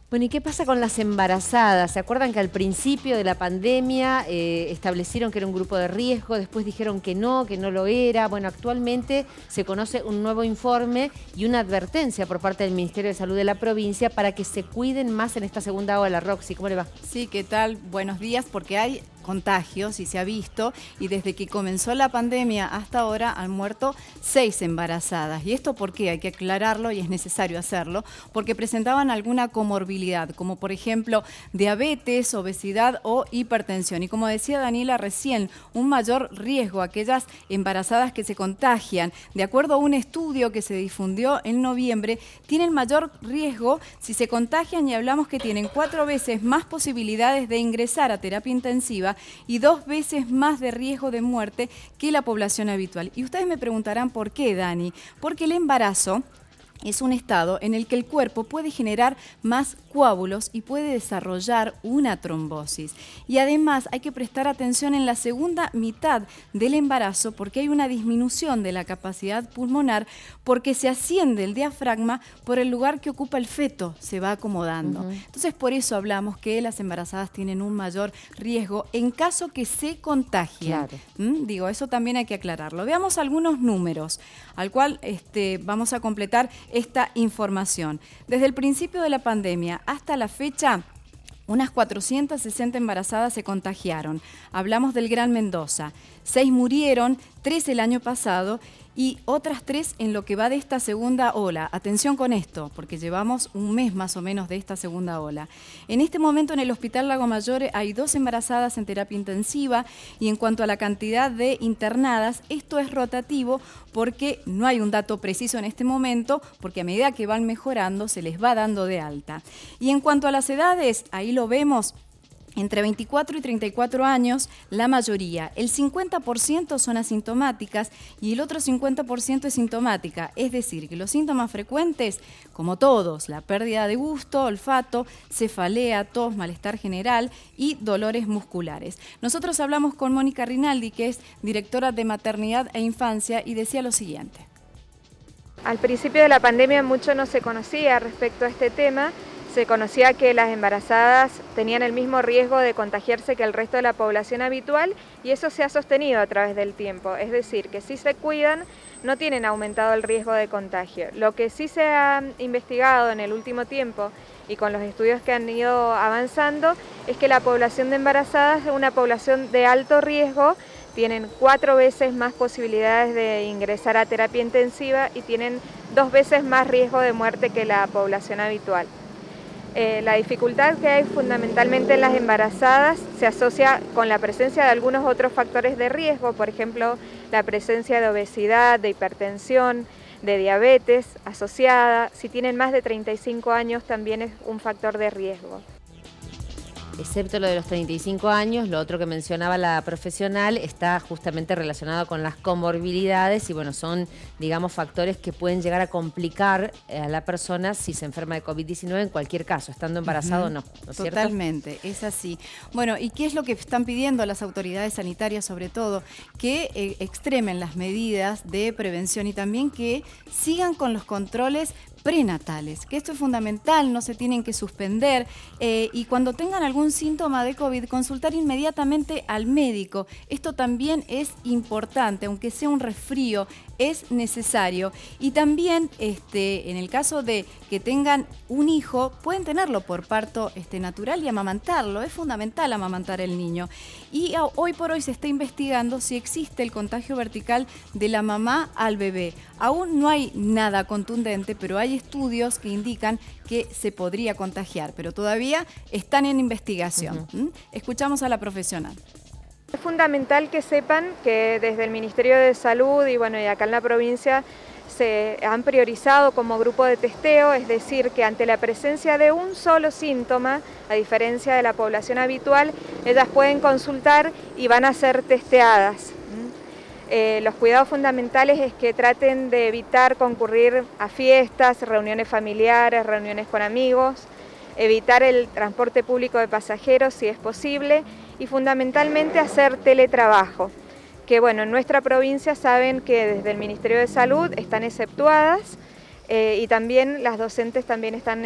Bueno, ¿y qué pasa con las embarazadas? ¿Se acuerdan que al principio de la pandemia establecieron que era un grupo de riesgo, después dijeron que no lo era? Bueno, actualmente se conoce un nuevo informe y una advertencia por parte del Ministerio de Salud de la provincia para que se cuiden más en esta segunda ola. Roxy, ¿cómo le va? Sí, ¿qué tal? Buenos días, porque hay contagios y se ha visto, y desde que comenzó la pandemia hasta ahora han muerto 6 embarazadas. ¿Y esto por qué? Hay que aclararlo y es necesario hacerlo, porque presentaban alguna comorbilidad, como por ejemplo diabetes, obesidad o hipertensión. Y como decía Daniela recién, un mayor riesgo a aquellas embarazadas que se contagian. De acuerdo a un estudio que se difundió en noviembre, tienen mayor riesgo si se contagian, y hablamos que tienen 4 veces más posibilidades de ingresar a terapia intensiva y 2 veces más de riesgo de muerte que la población habitual. Y ustedes me preguntarán por qué, Dani. Porque el embarazo es un estado en el que el cuerpo puede generar más coágulos y puede desarrollar una trombosis. Y además hay que prestar atención en la segunda mitad del embarazo, porque hay una disminución de la capacidad pulmonar, porque se asciende el diafragma por el lugar que ocupa el feto, se va acomodando. Entonces por eso hablamos que las embarazadas tienen un mayor riesgo en caso que se contagien. Digo, eso también hay que aclararlo. Veamos algunos números, al cual vamos a completar esta información. Desde el principio de la pandemia hasta la fecha, unas 460 embarazadas se contagiaron. Hablamos del Gran Mendoza. 6 murieron, 3 el año pasado y otras 3 en lo que va de esta segunda ola. Atención con esto, porque llevamos un mes más o menos de esta segunda ola. En este momento en el Hospital Lago Mayor hay 2 embarazadas en terapia intensiva, y en cuanto a la cantidad de internadas, esto es rotativo porque no hay un dato preciso en este momento, porque a medida que van mejorando se les va dando de alta. Y en cuanto a las edades, ahí lo vemos. Entre 24 y 34 años, la mayoría, el 50% son asintomáticas y el otro 50% es sintomática. Es decir, que los síntomas frecuentes, como todos, la pérdida de gusto, olfato, cefalea, tos, malestar general y dolores musculares. Nosotros hablamos con Mónica Rinaldi, que es directora de Maternidad e Infancia, y decía lo siguiente. Al principio de la pandemia mucho no se conocía respecto a este tema. Se conocía que las embarazadas tenían el mismo riesgo de contagiarse que el resto de la población habitual, y eso se ha sostenido a través del tiempo. Es decir, que si se cuidan, no tienen aumentado el riesgo de contagio. Lo que sí se ha investigado en el último tiempo y con los estudios que han ido avanzando es que la población de embarazadas es una población de alto riesgo, tienen 4 veces más posibilidades de ingresar a terapia intensiva y tienen 2 veces más riesgo de muerte que la población habitual. La dificultad que hay fundamentalmente en las embarazadas se asocia con la presencia de algunos otros factores de riesgo, por ejemplo, la presencia de obesidad, de hipertensión, de diabetes asociada. Si tienen más de 35 años también es un factor de riesgo. Excepto lo de los 35 años, lo otro que mencionaba la profesional está justamente relacionado con las comorbilidades y bueno, son, digamos, factores que pueden llegar a complicar a la persona si se enferma de COVID-19 en cualquier caso, estando embarazado o no, ¿no es cierto? Totalmente, es así. Bueno, ¿y qué es lo que están pidiendo las autoridades sanitarias, sobre todo? Que extremen las medidas de prevención y también que sigan con los controles prenatales, que esto es fundamental, no se tienen que suspender, y cuando tengan algún síntoma de COVID, consultar inmediatamente al médico. Esto también es importante, aunque sea un resfrío, es necesario. Y también en el caso de que tengan un hijo, pueden tenerlo por parto natural y amamantarlo. Es fundamental amamantar al niño. Y hoy por hoy se está investigando si existe el contagio vertical de la mamá al bebé. Aún no hay nada contundente, pero hay estudios que indican que se podría contagiar, pero todavía están en investigación. Escuchamos a la profesional. Es fundamental que sepan que desde el Ministerio de Salud y bueno, y acá en la provincia se han priorizado como grupo de testeo, es decir, que ante la presencia de un solo síntoma, a diferencia de la población habitual, ellas pueden consultar y van a ser testeadas. Los cuidados fundamentales es que traten de evitar concurrir a fiestas, reuniones familiares, reuniones con amigos, evitar el transporte público de pasajeros si es posible y fundamentalmente hacer teletrabajo, que bueno, en nuestra provincia saben que desde el Ministerio de Salud están exceptuadas Y también las docentes también están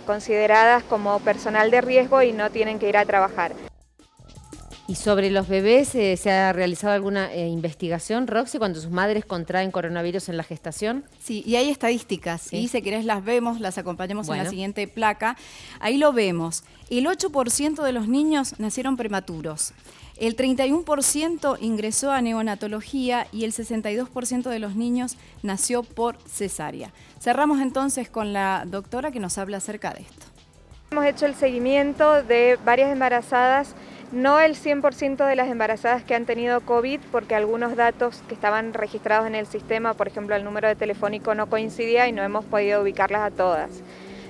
consideradas como personal de riesgo y no tienen que ir a trabajar. ¿Y sobre los bebés se ha realizado alguna investigación, Roxy, cuando sus madres contraen coronavirus en la gestación? Sí, y hay estadísticas, sí. Y si querés las vemos, las acompañamos en la siguiente placa. Ahí lo vemos. El 8% de los niños nacieron prematuros. El 31% ingresó a neonatología y el 62% de los niños nació por cesárea. Cerramos entonces con la doctora que nos habla acerca de esto. Hemos hecho el seguimiento de varias embarazadas, no el 100% de las embarazadas que han tenido COVID, porque algunos datos que estaban registrados en el sistema, por ejemplo el número de telefónico no coincidía y no hemos podido ubicarlas a todas.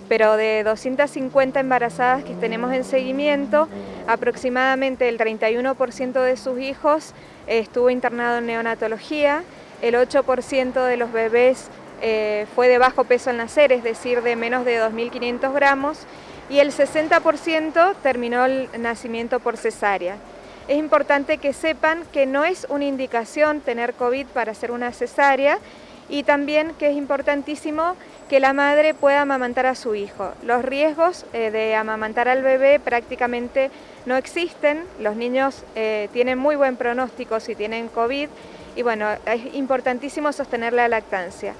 Pero de 250 embarazadas que tenemos en seguimiento, aproximadamente el 31% de sus hijos estuvo internado en neonatología, el 8% de los bebés fue de bajo peso al nacer, es decir, de menos de 2.500 gramos, y el 60% terminó el nacimiento por cesárea. Es importante que sepan que no es una indicación tener COVID para hacer una cesárea, y también que es importantísimo que la madre pueda amamantar a su hijo. Los riesgos de amamantar al bebé prácticamente no existen, los niños tienen muy buen pronóstico si tienen COVID, y bueno, es importantísimo sostener la lactancia.